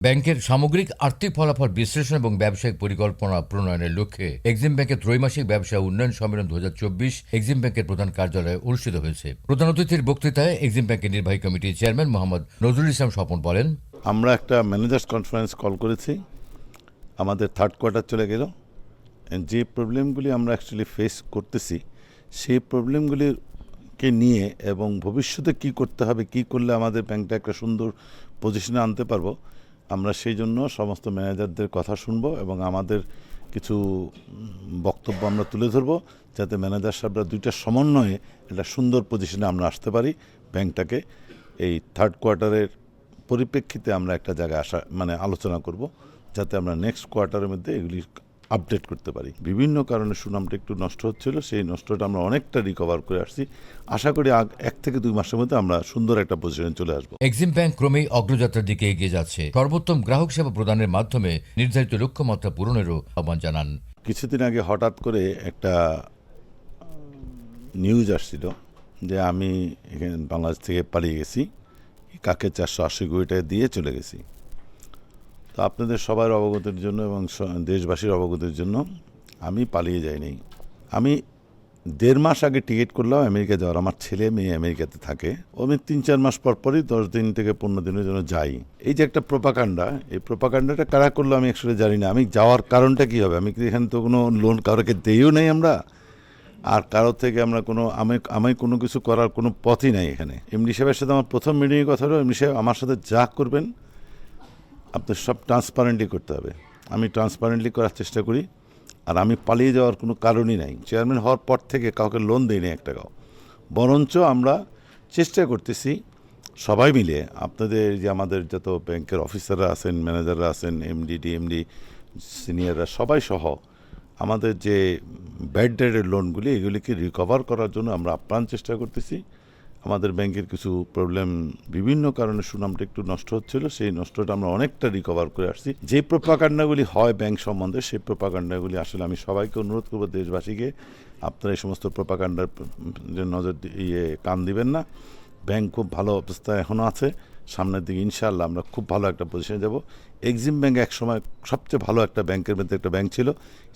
ব্যাংকের সামগ্রিক আর্থিক ফলাফল বিশ্লেষণ এবং ব্যবসায়িক পরিকল্পনা প্রণয়নের লক্ষ্যে এক্সিম ব্যাংকের ত্রৈমাসিক ব্যবসা উন্নয়ন সম্মেলন 2024 এক্সিম ব্যাংকের প্রধান কার্যালয়ে অনুষ্ঠিত হয়েছে। প্রধান অতিথির বক্তৃতায় এক্সিম ব্যাংকের নির্বাহী কমিটির চেয়ারম্যান মোহাম্মদ নজরুল ইসলাম স্বপন বলেন, আমরা একটা ম্যানেজার্স কনফারেন্স কল করেছি। আমাদের থার্ড কোয়ার্টার চলে গেল। যে প্রবলেমগুলি আমরা অ্যাকচুয়ালি ফেস করতেছি সেই প্রবলেমগুলিকে নিয়ে এবং ভবিষ্যতে কি করতে হবে, কি করলে আমাদের ব্যাংকটা একটা সুন্দর পজিশনে আনতে পারবো, আমরা সেই জন্য সমস্ত ম্যানেজারদের কথা শুনবো এবং আমাদের কিছু বক্তব্য আমরা তুলে ধরবো, যাতে ম্যানেজার সাহেবরা দুইটা সমন্বয়ে একটা সুন্দর পজিশনে আমরা আসতে পারি। ব্যাংকটাকে এই থার্ড কোয়ার্টারের পরিপ্রেক্ষিতে আমরা একটা জায়গায় আলোচনা করব, যাতে আমরা নেক্সট কোয়ার্টারের মধ্যে এগুলি আপডেট করতে পারি। বিভিন্ন কারণে সুনামটা একটু নষ্ট হচ্ছিল, সেই নষ্টটা আমরা অনেকটা রিকভার করে আসছি। আশা করি 1 থেকে 2 মাসের মধ্যে আমরা সুন্দর একটা পজিশনে চলে আসবো। এক্সিম ব্যাংক ক্রমেই অগ্রযাত্রার দিকে এগিয়ে যাচ্ছে। সর্বোত্তম গ্রাহক সেবা প্রদানের মাধ্যমে নির্ধারিত লক্ষ্যমাত্রা পূরণেরও আহ্বান জানান। কিছুদিন আগে হঠাৎ করে একটা নিউজ আসছিল যে আমি এখানে বাংলাদেশ থেকে পালিয়ে গেছি, কাকে 480 কোটি টাকা দিয়ে চলে গেছি। তো আপনাদের সবার অবগতির জন্য এবং দেশবাসীর অবগতির জন্য, আমি পালিয়ে যাইনি। আমি 1.5 মাস আগে টিকিট করলাম আমেরিকা যাওয়ার। আমার ছেলে মেয়ে আমেরিকাতে থাকে। আমি 3-4 মাস পরই 10 দিন থেকে 15 দিনের জন্য যাই। এই যে একটা প্রোপাগান্ডা, এই প্রোপাগান্ডাটা কারা করলো আমি আসলে জানি না। আমি যাওয়ার কারণটা কী হবে? আমি এখানে তো কোনো লোন কারোকে দেইও নাই আমরা, আর কারোর থেকে আমরা আমি কোনো কিছু করার কোনো পথই নাই এখানে। এমডি সাহেবের সাথে আমার প্রথম মিটিংয়ের কথা হলো, এমডি সাহেব আমার সাথে যা করবেন আপনি সব ট্রান্সপারেন্টলি করতে হবে। আমি ট্রান্সপারেন্টলি করার চেষ্টা করি, আর আমি পালিয়ে যাওয়ার কোনো কারণই নাই। চেয়ারম্যান হওয়ার পর থেকে কাউকে লোন দিইনি এক টাকাও। বরঞ্চ আমরা চেষ্টা করতেছি সবাই মিলে, আপনাদের যে আমাদের যত ব্যাংকের অফিসাররা আছেন, ম্যানেজাররা আছেন, এমডি ডিএমডি সিনিয়ররা সবাই সহ, আমাদের যে ব্যাড ডেটের লোনগুলি এগুলিকে রিকভার করার জন্য আমরা আপ্রাণ চেষ্টা করতেছি। আমাদের ব্যাংকের কিছু প্রবলেম, বিভিন্ন কারণে সুনামটা একটু নষ্ট হচ্ছিল, সেই নষ্টটা আমরা অনেকটা রিকভার করে আসছি। যে প্রোপাগান্ডাগুলি হয় ব্যাংক সম্বন্ধে, সেই প্রোপাগান্ডাগুলি আসলে আমি সবাইকে অনুরোধ করবো, দেশবাসীকে, আপনারা এই সমস্ত প্রোপাগান্ডার নজর কান দিবেন না। ব্যাংক খুব ভালো অবস্থায় এখনও আছে। সামনের দিকে ইনশাআল্লাহ আমরা খুব ভালো একটা পজিশনে যাব। এক্সিম ব্যাংক একসময় সবচেয়ে ভালো একটা ব্যাংকের মধ্যে একটা ব্যাংক ছিল।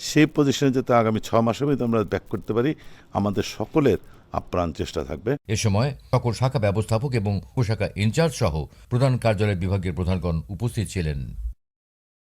সেই পজিশনে যাতে আগামী 6 মাসের মধ্যে আমরা ব্যাক করতে পারি, আমাদের সকলের আপ্রাণ চেষ্টা থাকবে। এ সময় সকল শাখা ব্যবস্থাপক এবং উপশাখা ইনচার্জ সহ প্রধান কার্যালয় বিভাগের প্রধানগণ উপস্থিত ছিলেন।